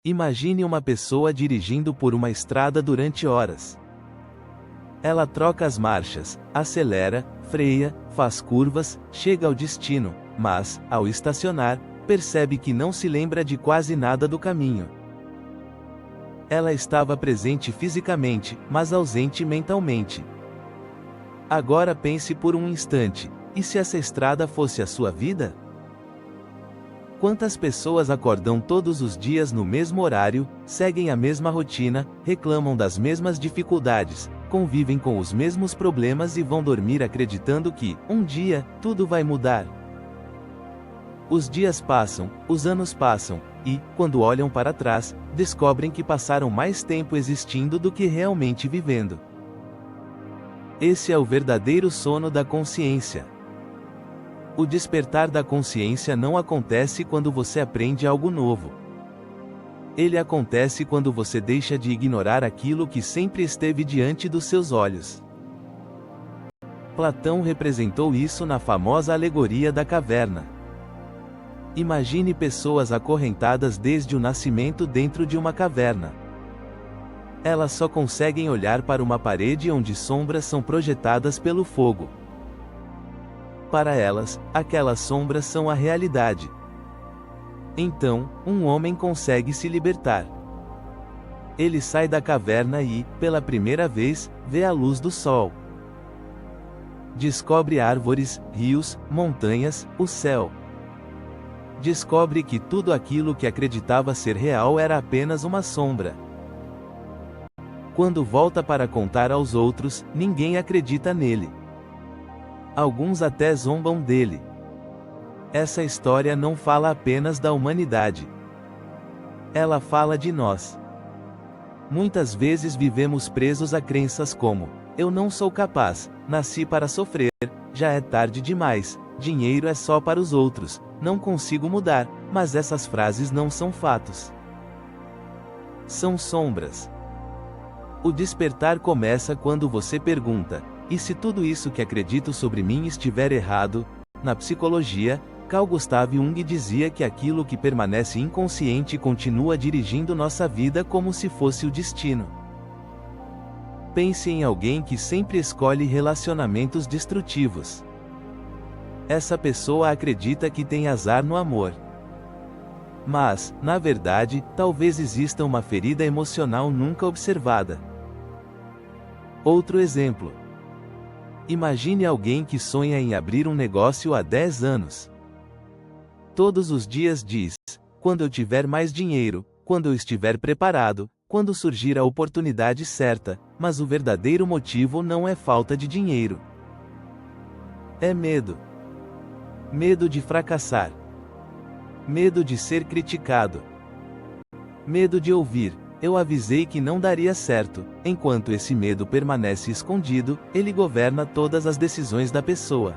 Imagine uma pessoa dirigindo por uma estrada durante horas. Ela troca as marchas, acelera, freia, faz curvas, chega ao destino, mas, ao estacionar, percebe que não se lembra de quase nada do caminho. Ela estava presente fisicamente, mas ausente mentalmente. Agora pense por um instante, e se essa estrada fosse a sua vida? Quantas pessoas acordam todos os dias no mesmo horário, seguem a mesma rotina, reclamam das mesmas dificuldades, convivem com os mesmos problemas e vão dormir acreditando que, um dia, tudo vai mudar? Os dias passam, os anos passam, e, quando olham para trás, descobrem que passaram mais tempo existindo do que realmente vivendo. Esse é o verdadeiro sono da consciência. O despertar da consciência não acontece quando você aprende algo novo. Ele acontece quando você deixa de ignorar aquilo que sempre esteve diante dos seus olhos. Platão representou isso na famosa alegoria da caverna. Imagine pessoas acorrentadas desde o nascimento dentro de uma caverna. Elas só conseguem olhar para uma parede onde sombras são projetadas pelo fogo. Para elas, aquelas sombras são a realidade. Então, um homem consegue se libertar. Ele sai da caverna e, pela primeira vez, vê a luz do sol. Descobre árvores, rios, montanhas, o céu. Descobre que tudo aquilo que acreditava ser real era apenas uma sombra. Quando volta para contar aos outros, ninguém acredita nele. Alguns até zombam dele. Essa história não fala apenas da humanidade. Ela fala de nós. Muitas vezes vivemos presos a crenças como: eu não sou capaz, nasci para sofrer, já é tarde demais, dinheiro é só para os outros, não consigo mudar, mas essas frases não são fatos. São sombras. O despertar começa quando você pergunta: e se tudo isso que acredito sobre mim estiver errado? Na psicologia, Carl Gustav Jung dizia que aquilo que permanece inconsciente continua dirigindo nossa vida como se fosse o destino. Pense em alguém que sempre escolhe relacionamentos destrutivos. Essa pessoa acredita que tem azar no amor. Mas, na verdade, talvez exista uma ferida emocional nunca observada. Outro exemplo. Imagine alguém que sonha em abrir um negócio há 10 anos. Todos os dias diz: quando eu tiver mais dinheiro, quando eu estiver preparado, quando surgir a oportunidade certa, mas o verdadeiro motivo não é falta de dinheiro. É medo. Medo de fracassar. Medo de ser criticado. Medo de ouvir: eu avisei que não daria certo. Enquanto esse medo permanece escondido, ele governa todas as decisões da pessoa.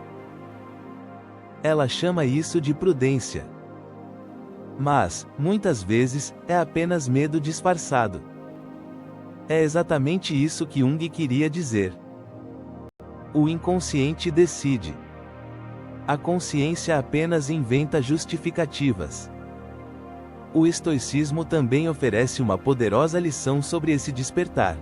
Ela chama isso de prudência. Mas, muitas vezes, é apenas medo disfarçado. É exatamente isso que Jung queria dizer. O inconsciente decide. A consciência apenas inventa justificativas. O estoicismo também oferece uma poderosa lição sobre esse despertar.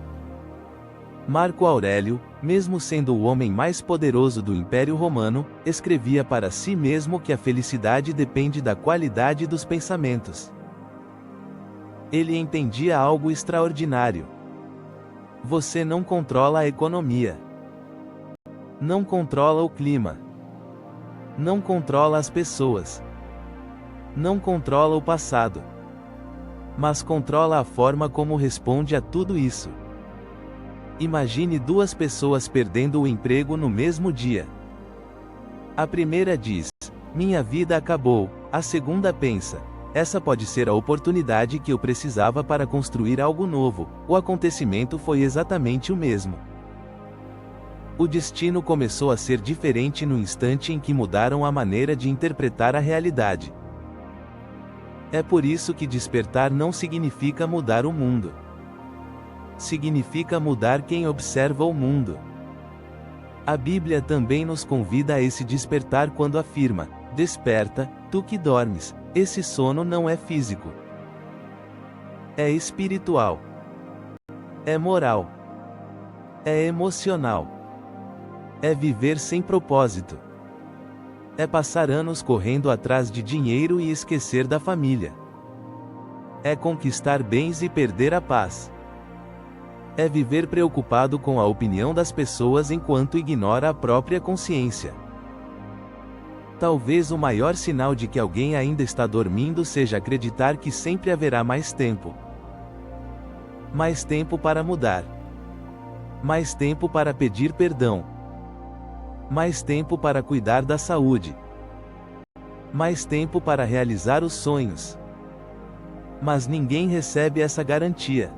Marco Aurélio, mesmo sendo o homem mais poderoso do Império Romano, escrevia para si mesmo que a felicidade depende da qualidade dos pensamentos. Ele entendia algo extraordinário. Você não controla a economia. Não controla o clima. Não controla as pessoas. Não controla o passado. Mas controla a forma como responde a tudo isso. Imagine duas pessoas perdendo o emprego no mesmo dia. A primeira diz: minha vida acabou. A segunda pensa: essa pode ser a oportunidade que eu precisava para construir algo novo. O acontecimento foi exatamente o mesmo. O destino começou a ser diferente no instante em que mudaram a maneira de interpretar a realidade. É por isso que despertar não significa mudar o mundo. Significa mudar quem observa o mundo. A Bíblia também nos convida a esse despertar quando afirma: desperta, tu que dormes, esse sono não é físico. É espiritual. É moral. É emocional. É viver sem propósito. É passar anos correndo atrás de dinheiro e esquecer da família. É conquistar bens e perder a paz. É viver preocupado com a opinião das pessoas enquanto ignora a própria consciência. Talvez o maior sinal de que alguém ainda está dormindo seja acreditar que sempre haverá mais tempo. Mais tempo para mudar. Mais tempo para pedir perdão. Mais tempo para cuidar da saúde. Mais tempo para realizar os sonhos. Mas ninguém recebe essa garantia.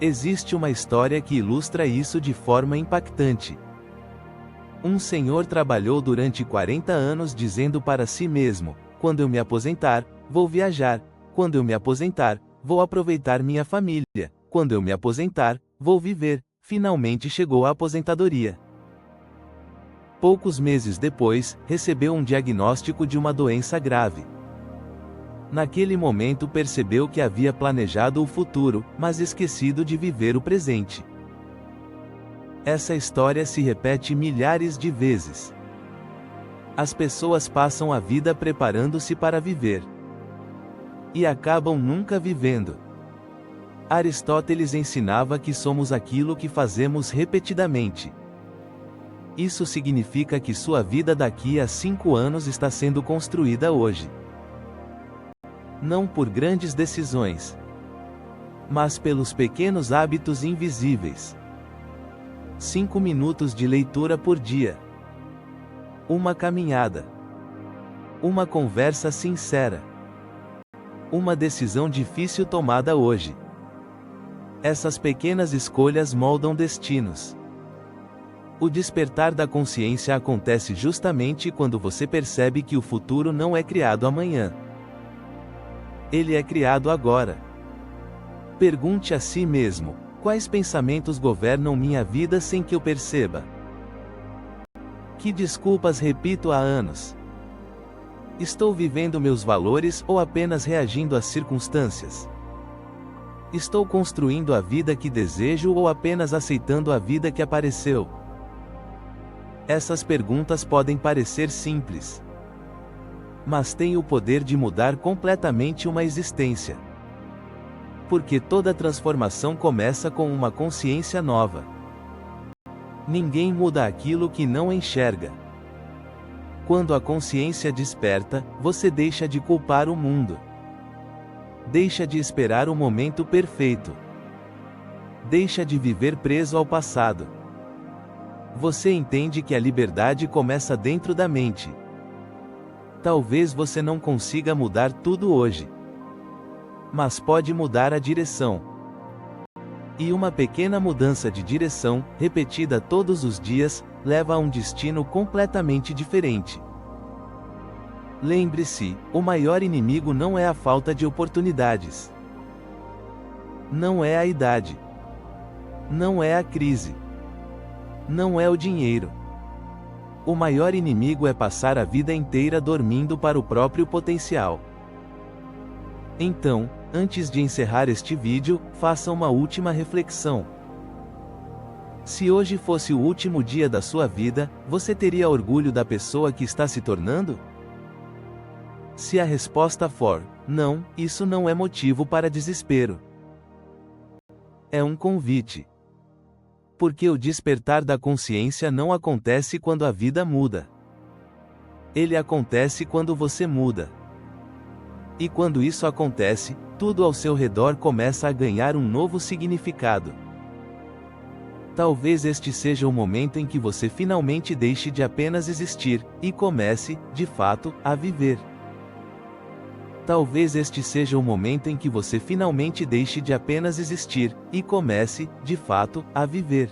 Existe uma história que ilustra isso de forma impactante. Um senhor trabalhou durante 40 anos dizendo para si mesmo: quando eu me aposentar, vou viajar. Quando eu me aposentar, vou aproveitar minha família. Quando eu me aposentar, vou viver. Finalmente chegou a aposentadoria. Poucos meses depois, recebeu um diagnóstico de uma doença grave. Naquele momento percebeu que havia planejado o futuro, mas esquecido de viver o presente. Essa história se repete milhares de vezes. As pessoas passam a vida preparando-se para viver. E acabam nunca vivendo. Aristóteles ensinava que somos aquilo que fazemos repetidamente. Isso significa que sua vida daqui a 5 anos está sendo construída hoje. Não por grandes decisões, mas pelos pequenos hábitos invisíveis. 5 minutos de leitura por dia. Uma caminhada. Uma conversa sincera. Uma decisão difícil tomada hoje. Essas pequenas escolhas moldam destinos. O despertar da consciência acontece justamente quando você percebe que o futuro não é criado amanhã. Ele é criado agora. Pergunte a si mesmo: quais pensamentos governam minha vida sem que eu perceba? Que desculpas repito há anos? Estou vivendo meus valores ou apenas reagindo às circunstâncias? Estou construindo a vida que desejo ou apenas aceitando a vida que apareceu? Essas perguntas podem parecer simples, mas têm o poder de mudar completamente uma existência. Porque toda transformação começa com uma consciência nova. Ninguém muda aquilo que não enxerga. Quando a consciência desperta, você deixa de culpar o mundo. Deixa de esperar o momento perfeito. Deixa de viver preso ao passado. Você entende que a liberdade começa dentro da mente. Talvez você não consiga mudar tudo hoje, mas pode mudar a direção. E uma pequena mudança de direção, repetida todos os dias, leva a um destino completamente diferente. Lembre-se, o maior inimigo não é a falta de oportunidades. Não é a idade. Não é a crise. Não é o dinheiro. O maior inimigo é passar a vida inteira dormindo para o próprio potencial. Então, antes de encerrar este vídeo, faça uma última reflexão. Se hoje fosse o último dia da sua vida, você teria orgulho da pessoa que está se tornando? Se a resposta for não, isso não é motivo para desespero. É um convite. Porque o despertar da consciência não acontece quando a vida muda. Ele acontece quando você muda. E quando isso acontece, tudo ao seu redor começa a ganhar um novo significado. Talvez este seja o momento em que você finalmente deixe de apenas existir, e comece, de fato, a viver. Talvez este seja o momento em que você finalmente deixe de apenas existir, e comece, de fato, a viver.